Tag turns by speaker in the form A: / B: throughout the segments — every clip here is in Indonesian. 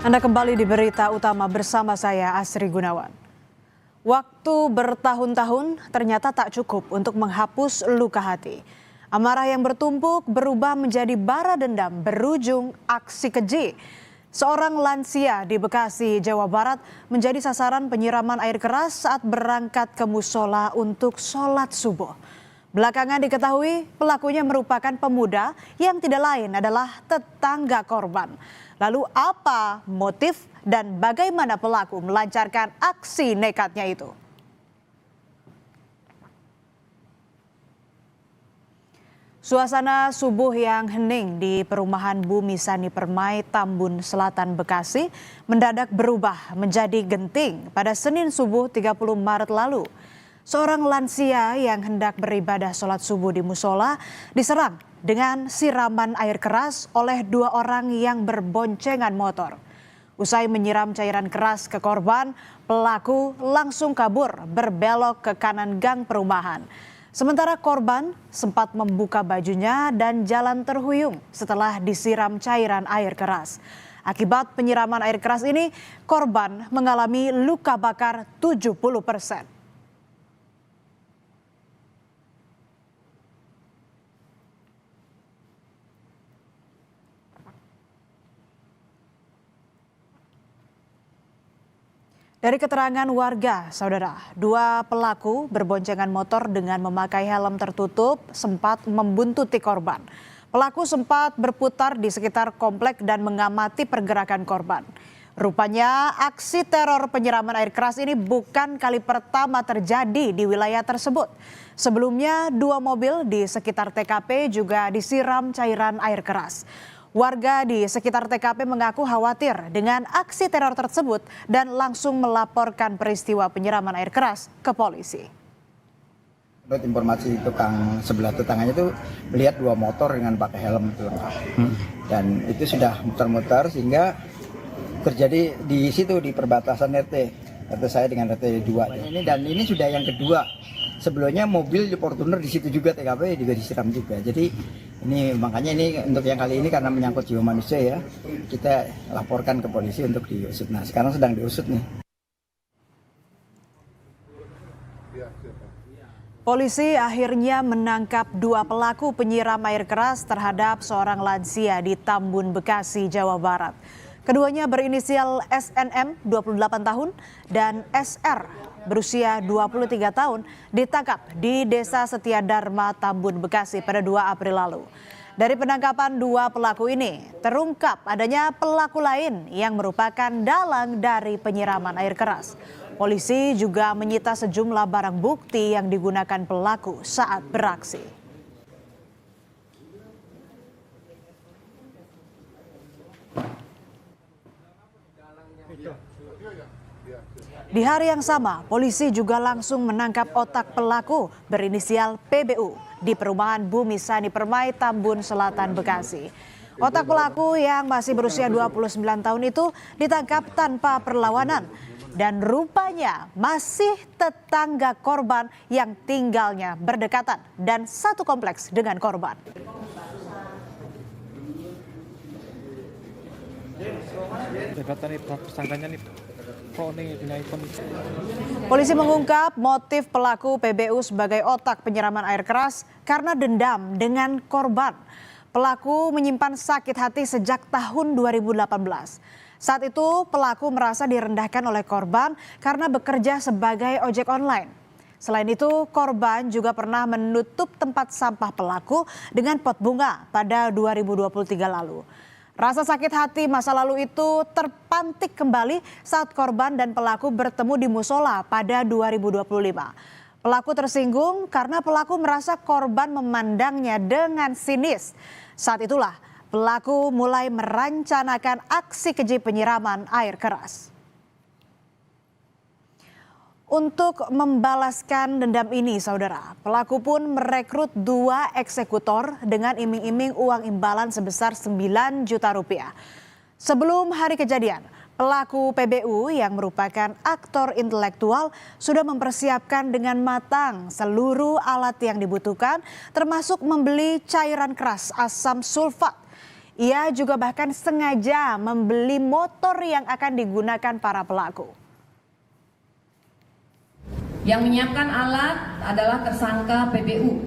A: Anda kembali di berita utama bersama saya Asri Gunawan. Waktu bertahun-tahun ternyata tak cukup untuk menghapus luka hati. Amarah yang bertumpuk berubah menjadi bara dendam berujung aksi keji. Seorang lansia di Bekasi, Jawa Barat menjadi sasaran penyiraman air keras saat berangkat ke musola untuk sholat subuh. Belakangan diketahui pelakunya merupakan pemuda yang tidak lain adalah tetangga korban. Lalu apa motif dan bagaimana pelaku melancarkan aksi nekatnya itu? Suasana subuh yang hening di perumahan Bumi Sani Permai, Tambun Selatan, Bekasi mendadak berubah menjadi genting pada Senin subuh 30 Maret lalu. Seorang lansia yang hendak beribadah sholat subuh di musola diserang dengan siraman air keras oleh dua orang yang berboncengan motor. Usai menyiram cairan keras ke korban, pelaku langsung kabur berbelok ke kanan gang perumahan. Sementara korban sempat membuka bajunya dan jalan terhuyung setelah disiram cairan air keras. Akibat penyiraman air keras ini, korban mengalami luka bakar 70%. Dari keterangan warga, saudara, dua pelaku berboncengan motor dengan memakai helm tertutup sempat membuntuti korban. Pelaku sempat berputar di sekitar komplek dan mengamati pergerakan korban. Rupanya aksi teror penyiraman air keras ini bukan kali pertama terjadi di wilayah tersebut. Sebelumnya dua mobil di sekitar TKP juga disiram cairan air keras. Warga di sekitar TKP mengaku khawatir dengan aksi teror tersebut dan langsung melaporkan peristiwa penyiraman air keras ke polisi.
B: Menurut informasi tukang sebelah tetangganya itu melihat dua motor dengan pakai helm itu lengkap. Dan itu sudah muter-muter sehingga terjadi di situ di perbatasan RT saya dengan RT 2. Dan ini sudah yang kedua. Sebelumnya mobil Fortuner di situ juga TKP juga disiram juga. Jadi ini makanya ini untuk yang kali ini karena menyangkut jiwa manusia ya, kita laporkan ke polisi untuk diusut. Nah, sekarang sedang diusut nih.
A: Polisi akhirnya menangkap dua pelaku penyiram air keras terhadap seorang lansia di Tambun, Bekasi, Jawa Barat. Keduanya berinisial SNM 28 tahun dan SR berusia 23 tahun ditangkap di Desa Setia Dharma, Tambun, Bekasi pada 2 April lalu. Dari penangkapan dua pelaku ini terungkap adanya pelaku lain yang merupakan dalang dari penyiraman air keras. Polisi juga menyita sejumlah barang bukti yang digunakan pelaku saat beraksi. Di hari yang sama, polisi juga langsung menangkap otak pelaku berinisial PBU di perumahan Bumi Sani Permai, Tambun Selatan, Bekasi. Otak pelaku yang masih berusia 29 tahun itu ditangkap tanpa perlawanan dan rupanya masih tetangga korban yang tinggalnya berdekatan dan satu kompleks dengan korban. Polisi mengungkap motif pelaku PBU sebagai otak penyiraman air keras karena dendam dengan korban. Pelaku menyimpan sakit hati sejak tahun 2018. Saat itu pelaku merasa direndahkan oleh korban karena bekerja sebagai ojek online. Selain itu, korban juga pernah menutup tempat sampah pelaku dengan pot bunga pada 2023 lalu. Rasa sakit hati masa lalu itu terpantik kembali saat korban dan pelaku bertemu di musola pada 2025. Pelaku tersinggung karena pelaku merasa korban memandangnya dengan sinis. Saat itulah pelaku mulai merencanakan aksi keji penyiraman air keras. Untuk membalaskan dendam ini, saudara, pelaku pun merekrut dua eksekutor dengan iming-iming uang imbalan sebesar 9 juta rupiah. Sebelum hari kejadian, pelaku PBU yang merupakan aktor intelektual sudah mempersiapkan dengan matang seluruh alat yang dibutuhkan, termasuk membeli cairan keras asam sulfat. Ia juga bahkan sengaja membeli motor yang akan digunakan para pelaku.
C: Yang menyiapkan alat adalah tersangka PBU.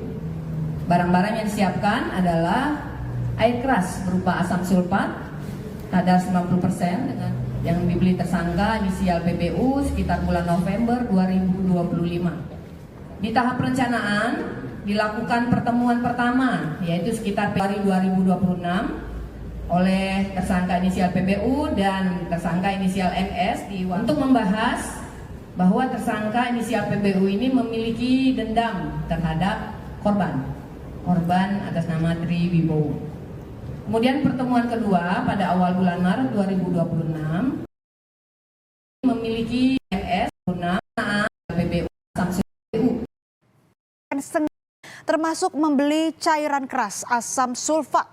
C: Barang-barang yang disiapkan adalah air keras berupa asam sulfat kadar 90% dengan yang dibeli tersangka inisial PBU sekitar bulan November 2025. Di tahap perencanaan dilakukan pertemuan pertama yaitu sekitar Februari 2026 oleh tersangka inisial PBU dan tersangka inisial NS untuk membahas bahwa tersangka inisial PBU ini memiliki dendam terhadap korban atas nama Tri Wibowo. Kemudian pertemuan kedua pada awal bulan Maret 2026 memiliki NS PBU
A: termasuk membeli cairan keras asam sulfat.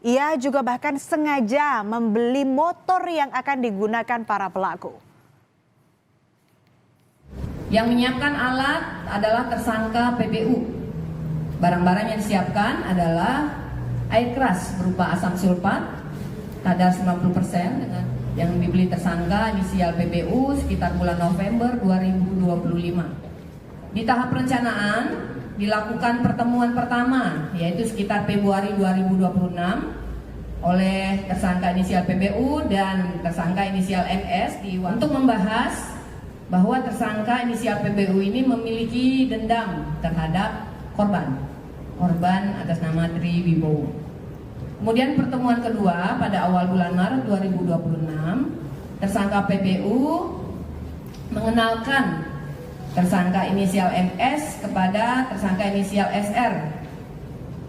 A: Ia juga bahkan sengaja membeli motor yang akan digunakan para pelaku.
C: Yang menyiapkan alat adalah tersangka PBU. Barang-barang yang disiapkan adalah air keras berupa asam sulfat kadar 90% dengan yang dibeli tersangka inisial PBU sekitar bulan November 2025. Di tahap perencanaan dilakukan pertemuan pertama yaitu sekitar Februari 2026 oleh tersangka inisial PBU dan tersangka inisial NS untuk membahas bahwa tersangka inisial PBU ini memiliki dendam terhadap korban atas nama Tri Wibowo. Kemudian pertemuan kedua pada awal bulan Maret 2026 tersangka PBU mengenalkan tersangka inisial NS kepada tersangka inisial SR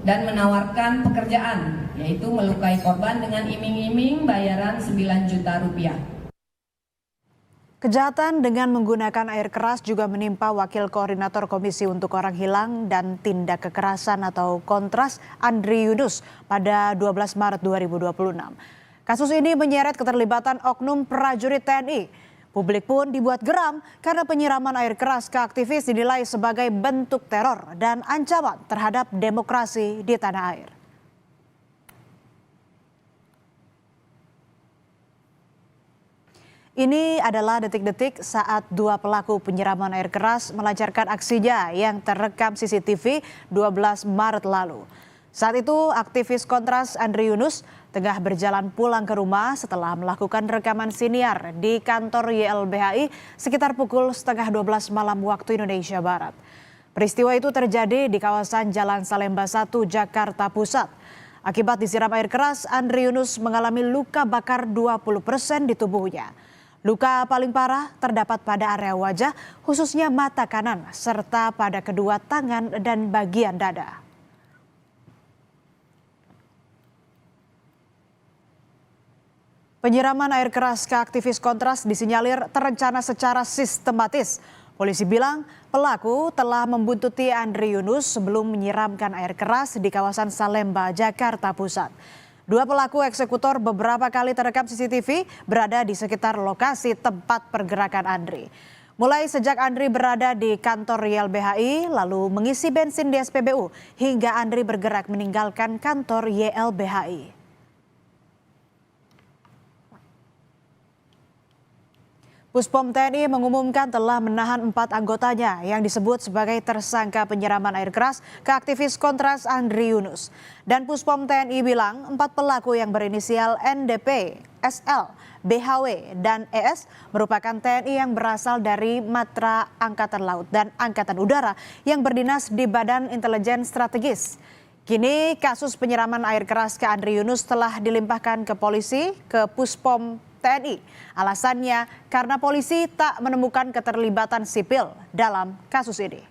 C: dan menawarkan pekerjaan yaitu melukai korban dengan iming-iming bayaran 9 juta rupiah.
A: Kejahatan dengan menggunakan air keras juga menimpa Wakil Koordinator Komisi untuk Orang Hilang dan Tindak Kekerasan atau Kontras Andri Yunus pada 12 Maret 2026. Kasus ini menyeret keterlibatan oknum prajurit TNI. Publik pun dibuat geram karena penyiraman air keras ke aktivis dinilai sebagai bentuk teror dan ancaman terhadap demokrasi di tanah air. Ini adalah detik-detik saat dua pelaku penyiraman air keras melancarkan aksinya yang terekam CCTV 12 Maret lalu. Saat itu aktivis Kontras Andri Yunus tengah berjalan pulang ke rumah setelah melakukan rekaman siniar di kantor YLBHI sekitar pukul 11:30 malam waktu Indonesia Barat. Peristiwa itu terjadi di kawasan Jalan Salemba 1, Jakarta Pusat. Akibat disiram air keras, Andri Yunus mengalami luka bakar 20% di tubuhnya. Luka paling parah terdapat pada area wajah, khususnya mata kanan, serta pada kedua tangan dan bagian dada. Penyiraman air keras ke aktivis Kontras disinyalir terencana secara sistematis. Polisi bilang pelaku telah membuntuti Andri Yunus sebelum menyiramkan air keras di kawasan Salemba, Jakarta Pusat. Dua pelaku eksekutor beberapa kali terekam CCTV berada di sekitar lokasi tempat pergerakan Andri. Mulai sejak Andri berada di kantor YLBHI lalu mengisi bensin di SPBU hingga Andri bergerak meninggalkan kantor YLBHI. Puspom TNI mengumumkan telah menahan 4 anggotanya yang disebut sebagai tersangka penyiraman air keras ke aktivis Kontras Andri Yunus. Dan Puspom TNI bilang 4 pelaku yang berinisial NDP, SL, BHW, dan ES merupakan TNI yang berasal dari Matra Angkatan Laut dan Angkatan Udara yang berdinas di Badan Intelijen Strategis. Kini kasus penyiraman air keras ke Andri Yunus telah dilimpahkan ke polisi, ke Puspom TNI. Alasannya karena polisi tak menemukan keterlibatan sipil dalam kasus ini.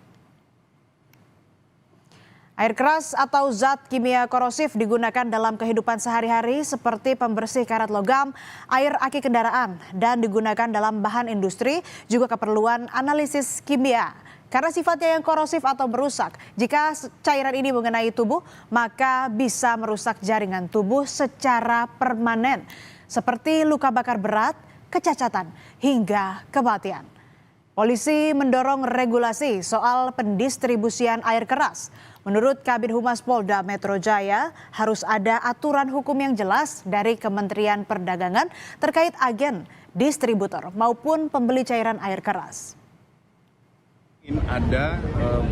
A: Air keras atau zat kimia korosif digunakan dalam kehidupan sehari-hari seperti pembersih karat logam, air aki kendaraan, dan digunakan dalam bahan industri juga keperluan analisis kimia. Karena sifatnya yang korosif atau merusak, jika cairan ini mengenai tubuh, maka bisa merusak jaringan tubuh secara permanen. Seperti luka bakar berat, kecacatan, hingga kematian. Polisi mendorong regulasi soal pendistribusian air keras. Menurut Kabid Humas Polda Metro Jaya, harus ada aturan hukum yang jelas dari Kementerian Perdagangan terkait agen, distributor maupun pembeli cairan air keras.
D: Ada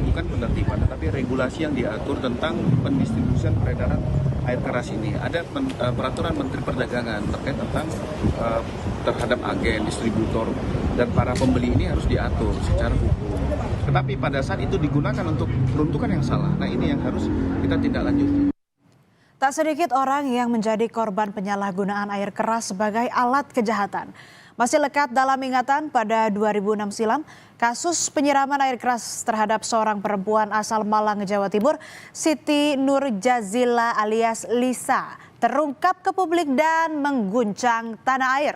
D: bukan penertiban tetapi regulasi yang diatur tentang pendistribusian peredaran air keras ini. Ada peraturan Menteri Perdagangan terkait tentang terhadap agen, distributor dan para pembeli ini harus diatur secara hukum. Tetapi pada saat itu digunakan untuk peruntukan yang salah. Nah, ini yang harus kita tindak lanjuti.
A: Tak sedikit orang yang menjadi korban penyalahgunaan air keras sebagai alat kejahatan. Masih lekat dalam ingatan pada 2006 silam, kasus penyiraman air keras terhadap seorang perempuan asal Malang, Jawa Timur, Siti Nurjazila alias Lisa, terungkap ke publik dan mengguncang tanah air.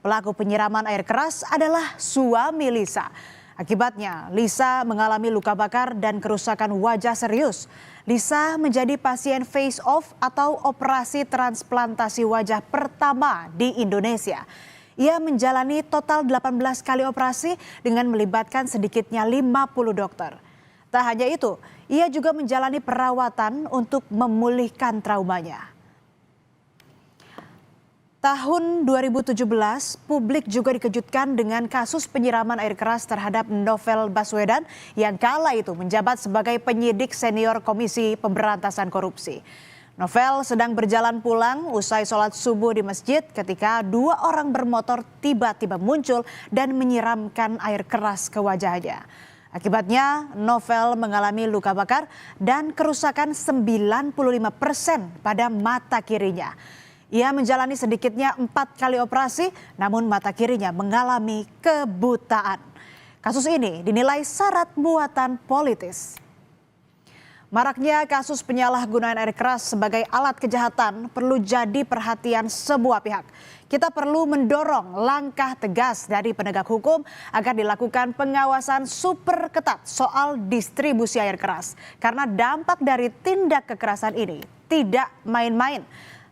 A: Pelaku penyiraman air keras adalah suami Lisa. Akibatnya, Lisa mengalami luka bakar dan kerusakan wajah serius. Lisa menjadi pasien face off atau operasi transplantasi wajah pertama di Indonesia. Ia menjalani total 18 kali operasi dengan melibatkan sedikitnya 50 dokter. Tak hanya itu, ia juga menjalani perawatan untuk memulihkan traumanya. Tahun 2017, publik juga dikejutkan dengan kasus penyiraman air keras terhadap Novel Baswedan yang kala itu menjabat sebagai penyidik senior Komisi Pemberantasan Korupsi. Novel sedang berjalan pulang usai sholat subuh di masjid ketika dua orang bermotor tiba-tiba muncul dan menyiramkan air keras ke wajahnya. Akibatnya Novel mengalami luka bakar dan kerusakan 95% pada mata kirinya. Ia menjalani sedikitnya 4 kali operasi, namun mata kirinya mengalami kebutaan. Kasus ini dinilai syarat muatan politis. Maraknya kasus penyalahgunaan air keras sebagai alat kejahatan perlu jadi perhatian semua pihak. Kita perlu mendorong langkah tegas dari penegak hukum agar dilakukan pengawasan super ketat soal distribusi air keras. Karena dampak dari tindak kekerasan ini tidak main-main.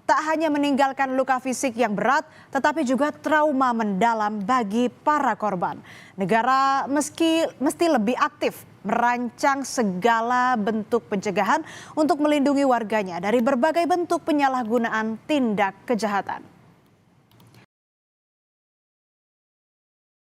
A: Tak hanya meninggalkan luka fisik yang berat, tetapi juga trauma mendalam bagi para korban. Negara mesti lebih aktif merancang segala bentuk pencegahan untuk melindungi warganya dari berbagai bentuk penyalahgunaan tindak kejahatan.